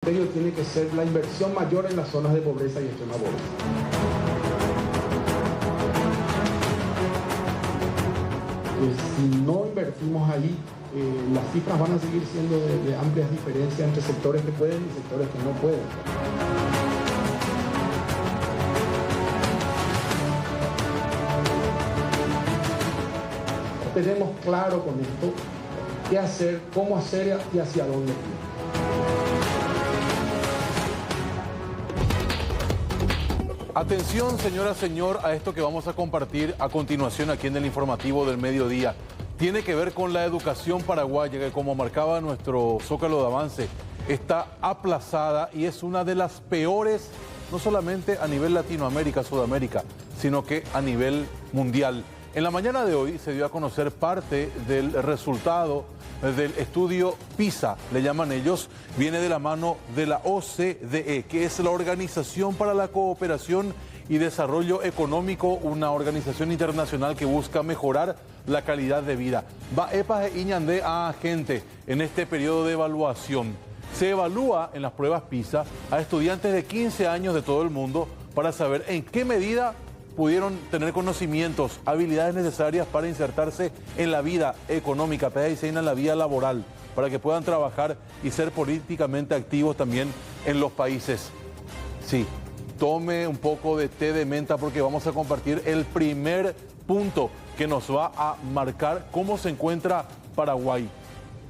ministerio tiene que ser la inversión mayor en las zonas de pobreza y extrema pobreza. Si no invertimos ahí, las cifras van a seguir siendo de amplias diferencias entre sectores que pueden y sectores que no pueden. Tenemos claro con esto qué hacer, cómo hacer y hacia dónde ir. Atención, señora, señor, a esto que vamos a compartir a continuación aquí en el informativo del mediodía. Tiene que ver con la educación paraguaya, que como marcaba nuestro Zócalo de Avance, está aplazada y es una de las peores, no solamente a nivel Latinoamérica, Sudamérica, sino que a nivel mundial. En la mañana de hoy se dio a conocer parte del resultado del estudio PISA, le llaman ellos, viene de la mano de la OCDE, que es la Organización para la Cooperación y Desarrollo Económico, una organización internacional que busca mejorar la calidad de vida. Va epas e iñandé a gente en este periodo de evaluación. Se evalúa en las pruebas PISA a estudiantes de 15 años de todo el mundo para saber en qué medida pudieron tener conocimientos, habilidades necesarias para insertarse en la vida económica, en la vida laboral, para que puedan trabajar y ser políticamente activos también en los países. Sí, tome un poco de té de menta porque vamos a compartir el primer punto que nos va a marcar cómo se encuentra Paraguay.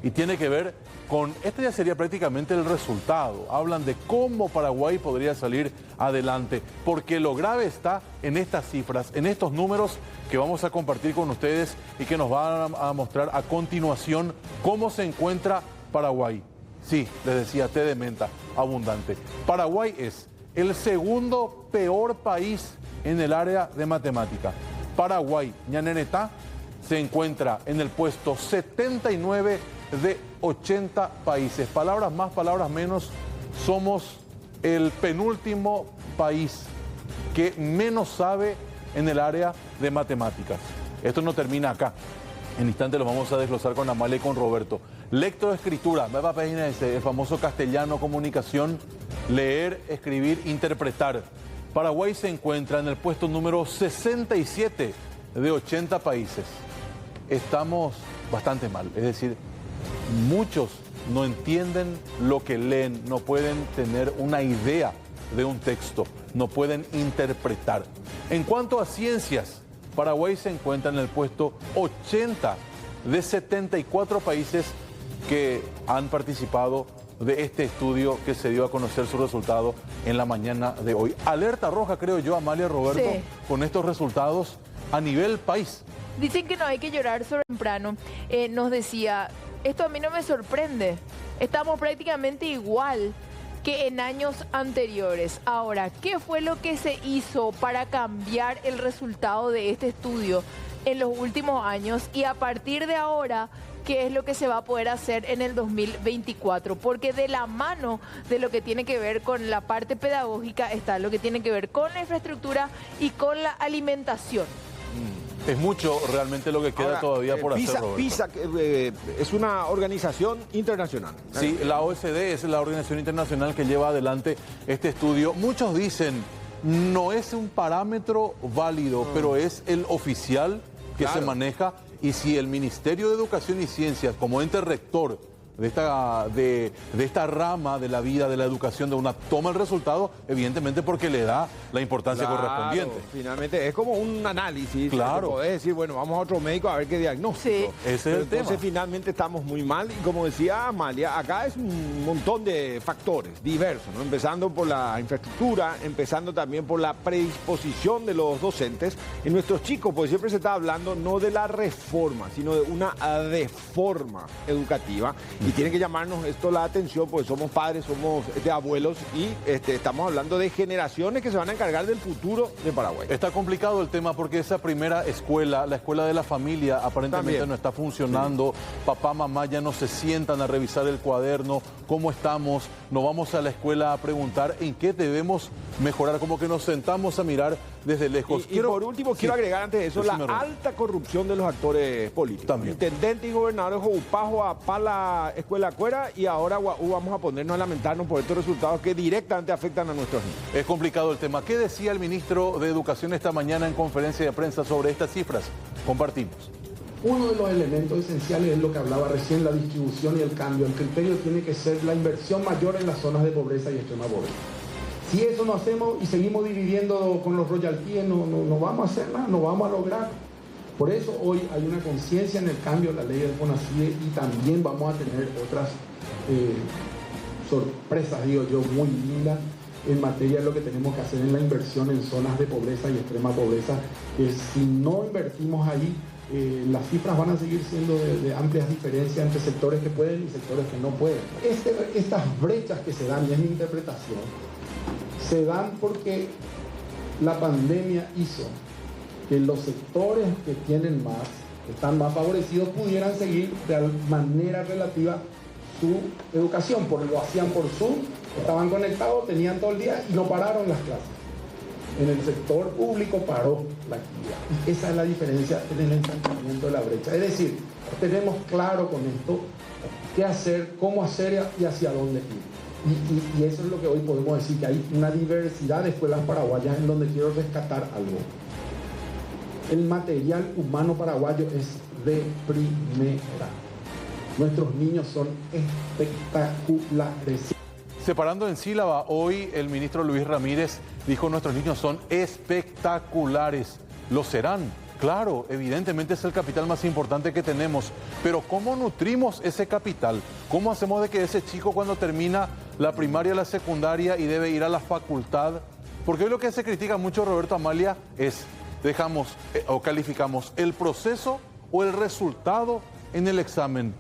Y tiene que ver con, este ya sería prácticamente el resultado. Hablan de cómo Paraguay podría salir adelante, porque lo grave está en estas cifras, en estos números que vamos a compartir con ustedes y que nos van a mostrar a continuación cómo se encuentra Paraguay. Sí, les decía, té de menta abundante. Paraguay es el segundo peor país en el área de matemática. Paraguay, Ñanenetá, se encuentra en el puesto 79 de 80 países. Palabras más, palabras menos, somos el penúltimo país que menos sabe en el área de matemáticas. Esto no termina acá. En instante lo vamos a desglosar con Amalia y con Roberto. Lectoescritura, el famoso castellano, comunicación, leer, escribir, interpretar. Paraguay se encuentra en el puesto número 67 de 80 países. Estamos bastante mal, es decir, muchos no entienden lo que leen, no pueden tener una idea de un texto, no pueden interpretar. En cuanto a ciencias, Paraguay se encuentra en el puesto 80 de 74 países que han participado de este estudio que se dio a conocer su resultado en la mañana de hoy. Alerta roja, creo yo, Amalia, Roberto, sí, con estos resultados a nivel país. Dicen que no hay que llorar sobre temprano. Nos decía, esto a mí no me sorprende. Estamos prácticamente igual que en años anteriores. Ahora, ¿qué fue lo que se hizo para cambiar el resultado de este estudio en los últimos años? Y a partir de ahora, ¿qué es lo que se va a poder hacer en el 2024? Porque de la mano de lo que tiene que ver con la parte pedagógica está lo que tiene que ver con la infraestructura y con la alimentación. Es mucho realmente lo que queda ahora, todavía por hacer, Roberto. PISA es una organización internacional. Sí, la OCDE es la organización internacional que lleva adelante este estudio. Muchos dicen, no es un parámetro válido, pero es el oficial que se maneja. Y si el Ministerio de Educación y Ciencias, como ente rector de esta rama de la vida, de la educación de una, toma el resultado, evidentemente porque le da la importancia correspondiente. Finalmente es como un análisis. Claro. Podés decir, bueno, vamos a otro médico a ver qué diagnóstico. Sí. Ese es el tema. Entonces finalmente estamos muy mal y como decía Amalia, acá es un montón de factores diversos, ¿no? Empezando por la infraestructura, empezando también por la predisposición de los docentes. En nuestros chicos, pues siempre se está hablando no de la reforma, sino de una deforma educativa. Y tiene que llamarnos esto la atención, porque somos padres, somos abuelos y estamos hablando de generaciones que se van a encargar del futuro de Paraguay. Está complicado el tema porque esa primera escuela, la escuela de la familia, aparentemente también no está funcionando. Sí. Papá, mamá ya no se sientan a revisar el cuaderno, cómo estamos, no vamos a la escuela a preguntar en qué debemos mejorar, como que nos sentamos a mirar desde lejos. Y por último, quiero agregar antes de eso la alta corrupción de los actores políticos. También. Intendentes y gobernadores, Upajo, Apala, la escuela Cuera y ahora vamos a ponernos a lamentarnos por estos resultados que directamente afectan a nuestros niños. Es complicado el tema. ¿Qué decía el ministro de Educación esta mañana en conferencia de prensa sobre estas cifras? Compartimos. Uno de los elementos esenciales es lo que hablaba recién, la distribución y el cambio. El criterio tiene que ser la inversión mayor en las zonas de pobreza y extrema pobreza. Si eso no hacemos y seguimos dividiendo con los royalties, no vamos a hacer nada, no vamos a lograr. Por eso hoy hay una conciencia en el cambio de la ley del FONACIDE y también vamos a tener otras sorpresas, digo yo, muy lindas en materia de lo que tenemos que hacer en la inversión en zonas de pobreza y extrema pobreza, que si no invertimos ahí, las cifras van a seguir siendo de amplias diferencias entre sectores que pueden y sectores que no pueden. Estas brechas que se dan, y es mi interpretación, se dan porque la pandemia hizo que los sectores que tienen más, que están más favorecidos, pudieran seguir de manera relativa su educación, porque lo hacían por Zoom, estaban conectados, tenían todo el día y no pararon las clases. En el sector público paró la actividad. Y esa es la diferencia en el enfrentamiento de la brecha. Es decir, tenemos claro con esto qué hacer, cómo hacer y hacia dónde ir. Y eso es lo que hoy podemos decir, que hay una diversidad de escuelas paraguayas en donde quiero rescatar algo. El material humano paraguayo es de primera. Nuestros niños son espectaculares. Separando en sílaba, hoy el ministro Luis Ramírez dijo: nuestros niños son espectaculares. Lo serán, claro, evidentemente es el capital más importante que tenemos. Pero ¿cómo nutrimos ese capital? ¿Cómo hacemos de que ese chico, cuando termina la primaria, la secundaria y debe ir a la facultad? Porque hoy lo que se critica mucho, Roberto, Amalia, es dejamos o calificamos el proceso o el resultado en el examen.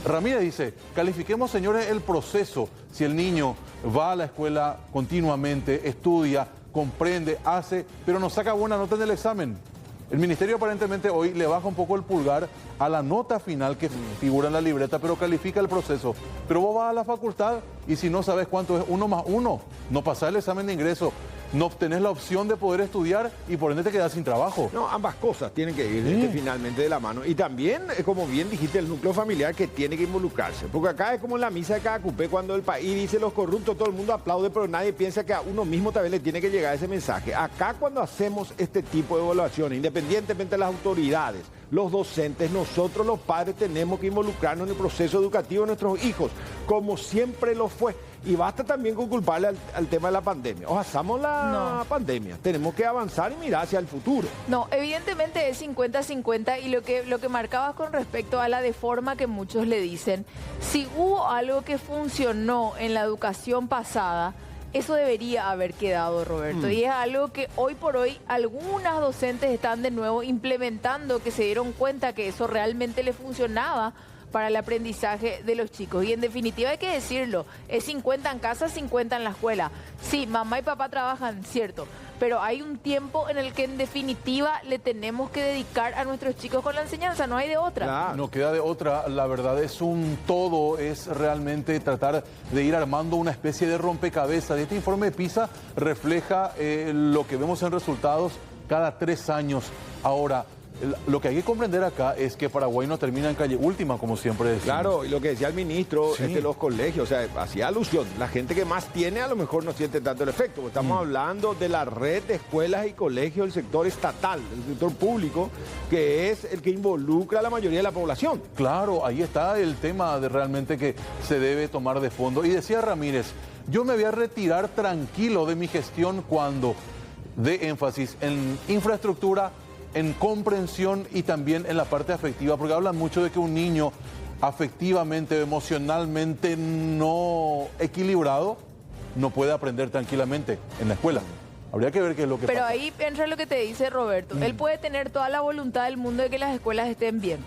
Ramírez dice, califiquemos, señores, el proceso. Si el niño va a la escuela continuamente, estudia, comprende, hace, pero no saca buena nota en el examen. El ministerio aparentemente hoy le baja un poco el pulgar a la nota final que figura en la libreta, pero califica el proceso. Pero vos vas a la facultad y si no sabes cuánto es 1 más 1, no pasás el examen de ingreso, no tenés la opción de poder estudiar y por ende te quedás sin trabajo. No, ambas cosas tienen que ir finalmente de la mano. Y también, como bien dijiste, el núcleo familiar que tiene que involucrarse. Porque acá es como en la misa de cada cupé, cuando el país dice los corruptos, todo el mundo aplaude, pero nadie piensa que a uno mismo también le tiene que llegar ese mensaje. Acá cuando hacemos este tipo de evaluaciones, independientemente de las autoridades, los docentes, nosotros los padres tenemos que involucrarnos en el proceso educativo de nuestros hijos, como siempre lo fue. Y basta también con culparle al tema de la pandemia. O pasamos la pandemia. Tenemos que avanzar y mirar hacia el futuro. No, evidentemente es 50-50 y lo que marcabas con respecto a la deforma que muchos le dicen, si hubo algo que funcionó en la educación pasada, eso debería haber quedado, Roberto. Y es algo que hoy por hoy algunas docentes están de nuevo implementando, que se dieron cuenta que eso realmente le funcionaba para el aprendizaje de los chicos. Y en definitiva hay que decirlo, es 50 en casa, 50 en la escuela. Sí, mamá y papá trabajan, cierto, pero hay un tiempo en el que en definitiva le tenemos que dedicar a nuestros chicos con la enseñanza, no hay de otra. Claro. No queda de otra, la verdad es un todo, es realmente tratar de ir armando una especie de rompecabezas. Este informe de PISA refleja lo que vemos en resultados cada 3 años. Ahora, lo que hay que comprender acá es que Paraguay no termina en calle última, como siempre decimos. Claro, y lo que decía el ministro, los colegios, o sea, hacía alusión. La gente que más tiene a lo mejor no siente tanto el efecto. Estamos hablando de la red de escuelas y colegios del sector estatal, del sector público, que es el que involucra a la mayoría de la población. Claro, ahí está el tema de realmente que se debe tomar de fondo. Y decía Ramírez, yo me voy a retirar tranquilo de mi gestión cuando dé énfasis en infraestructura, en comprensión y también en la parte afectiva, porque hablan mucho de que un niño afectivamente, emocionalmente no equilibrado, no puede aprender tranquilamente en la escuela. Habría que ver qué es lo que Pero pasa. ahí entra lo que te dice Roberto. Él puede tener toda la voluntad del mundo de que las escuelas estén bien.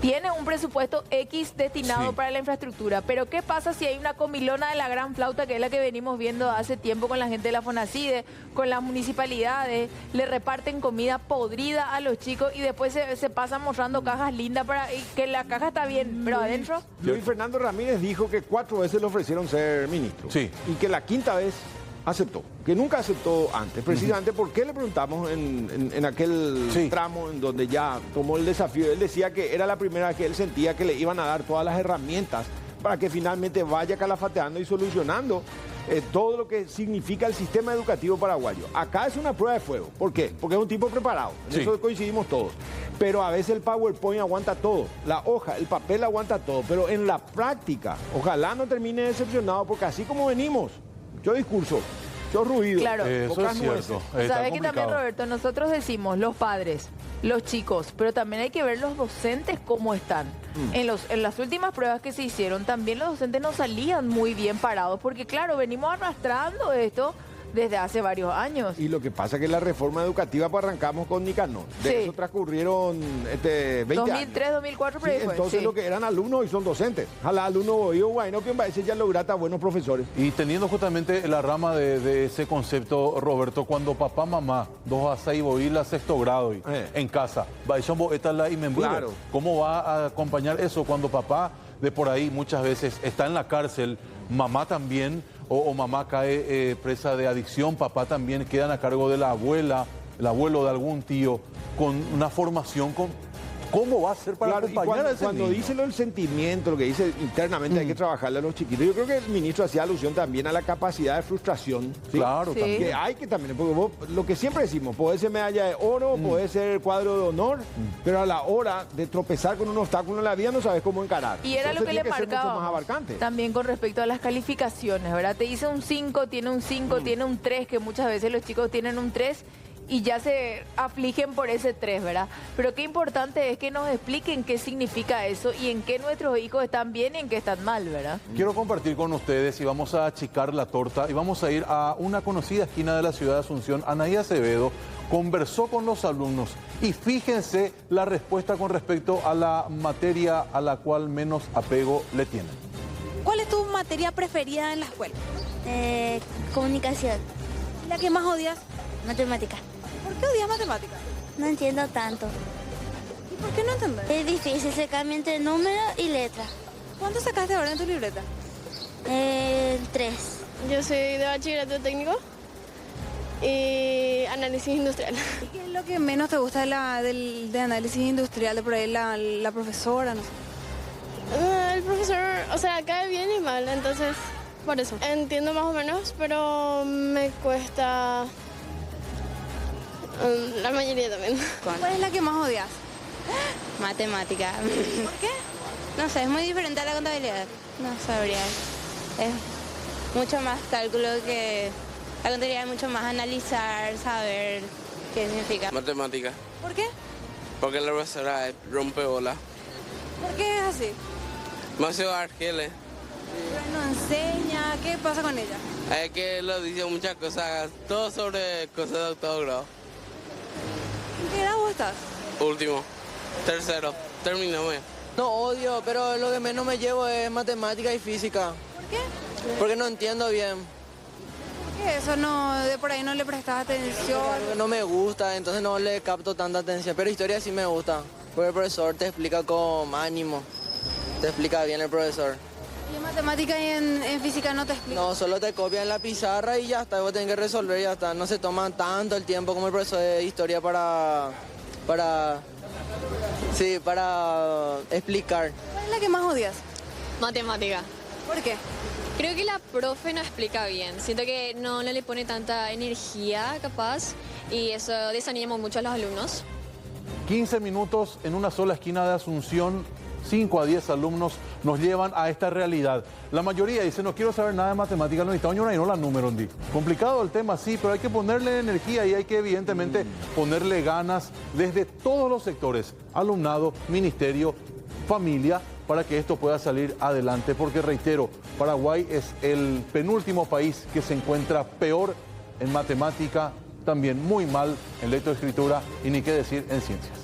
Tiene un presupuesto X destinado para la infraestructura, pero ¿qué pasa si hay una comilona de la gran flauta, que es la que venimos viendo hace tiempo con la gente de la FONACIDE, con las municipalidades, le reparten comida podrida a los chicos y después se pasan mostrando cajas lindas para y que la caja está bien, pero adentro? Luis Fernando Ramírez dijo que 4 veces le ofrecieron ser ministro. Sí. Y que la 5ª vez aceptó, que nunca aceptó antes, precisamente porque le preguntamos en aquel tramo en donde ya tomó el desafío. Él decía que era la primera vez que él sentía que le iban a dar todas las herramientas para que finalmente vaya calafateando y solucionando todo lo que significa el sistema educativo paraguayo. Acá es una prueba de fuego. ¿Por qué? Porque es un tipo preparado. En Sí. eso coincidimos todos. Pero a veces el PowerPoint aguanta todo. La hoja, el papel aguanta todo. Pero en la práctica, ojalá no termine decepcionado, porque así como venimos, mucho discurso, mucho ruido. Claro. Eso pocas es cierto. nueces. Está ¿Sabes que también, complicado. Roberto? Nosotros decimos, los padres, los chicos, pero también hay que ver los docentes cómo están. En las últimas pruebas que se hicieron, también los docentes no salían muy bien parados, porque claro, venimos arrastrando esto desde hace varios años. Y lo que pasa es que la reforma educativa, pues arrancamos con Nicanor. De Sí. eso transcurrieron 20 años. 2003, 2004, Sí, pero ahí fue, entonces sí. lo que eran alumnos hoy son docentes. Ojalá alumnos hoy, bueno, que parece ya lograta buenos profesores. Y teniendo justamente la rama de ese concepto, Roberto, cuando papá, mamá, dos a seis boila sexto grado y, en casa, esta la Claro. ¿Cómo va a acompañar eso cuando papá de por ahí muchas veces está en la cárcel, mamá también, o mamá cae presa de adicción, papá también quedan a cargo de la abuela, el abuelo de algún tío, con una formación con... ¿Cómo va a ser para Claro, y acompañar a ese cuando niño? dice lo del sentimiento, lo que dice internamente hay que trabajarle a los chiquitos. Yo creo que el ministro hacía alusión también a la capacidad de frustración. ¿sí? Claro, Sí. también. Que hay que también, porque vos, lo que siempre decimos, puede ser medalla de oro, puede ser cuadro de honor, pero a la hora de tropezar con un obstáculo en la vida no sabes cómo encarar. Y era lo Entonces que le tiene ser mucho más marcaba abarcante. también con respecto a las calificaciones, ¿verdad? Te dice un 5, tiene un 5, tiene un 3, que muchas veces los chicos tienen un 3 y ya se afligen por ese 3, ¿verdad? Pero qué importante es que nos expliquen qué significa eso y en qué nuestros hijos están bien y en qué están mal, ¿verdad? Quiero compartir con ustedes y vamos a achicar la torta y vamos a ir a una conocida esquina de la ciudad de Asunción. Anaí Acevedo conversó con los alumnos y fíjense la respuesta con respecto a la materia a la cual menos apego le tienen. ¿Cuál es tu materia preferida en la escuela? Comunicación, ¿La que más odias? matemática. ¿Por qué odias matemáticas? No entiendo tanto. ¿Y por qué no entendés? Es difícil, se cambia entre número y letra. ¿Cuánto sacaste ahora en tu libreta? 3. Yo soy de bachillerato técnico y análisis industrial. ¿Y qué es lo que menos te gusta de análisis industrial, de por ahí la profesora? No sé. El profesor, o sea, cae bien y mal, entonces por eso. Entiendo más o menos, pero me cuesta la mayoría también. ¿Cuál es la que más odias? Matemática. ¿Por qué? No sé, es muy diferente a la contabilidad. No sabría. Es mucho más cálculo que la contabilidad, es mucho más analizar, saber qué significa. Matemática, ¿Por qué? porque la profesora rompe bola. ¿Por qué es así? Demasiado argeles. No enseña, ¿qué pasa con ella? Hay que lo dice muchas cosas, todo sobre cosas de octavo grado. ¿En qué grado vos estás? Último, tercero, terminamos ya. No odio, pero lo que menos me llevo es matemática y física. ¿Por qué? Porque no entiendo bien. ¿Por qué eso no, de por ahí no le prestas atención? No me gusta, entonces no le capto tanta atención. Pero historia sí me gusta. Porque el profesor te explica con ánimo. Te explica bien el profesor. ¿Y en matemática y en física no te explica? No, solo te copian la pizarra y ya está. Vos tenés que resolver y ya está. No se toman tanto el tiempo como el profesor de historia para explicar. ¿Cuál es la que más odias? Matemática. ¿Por qué? Creo que la profe no explica bien. Siento que no le pone tanta energía, capaz, y eso desanima mucho a los alumnos. 15 minutos en una sola esquina de Asunción, 5 a 10 alumnos nos llevan a esta realidad. La mayoría dice, no quiero saber nada de matemáticas, no necesito y no la número. Complicado el tema, sí, pero hay que ponerle energía y hay que evidentemente ponerle ganas desde todos los sectores, alumnado, ministerio, familia, para que esto pueda salir adelante. Porque reitero, Paraguay es el penúltimo país que se encuentra peor en matemática, también muy mal en lectoescritura y ni qué decir en ciencias.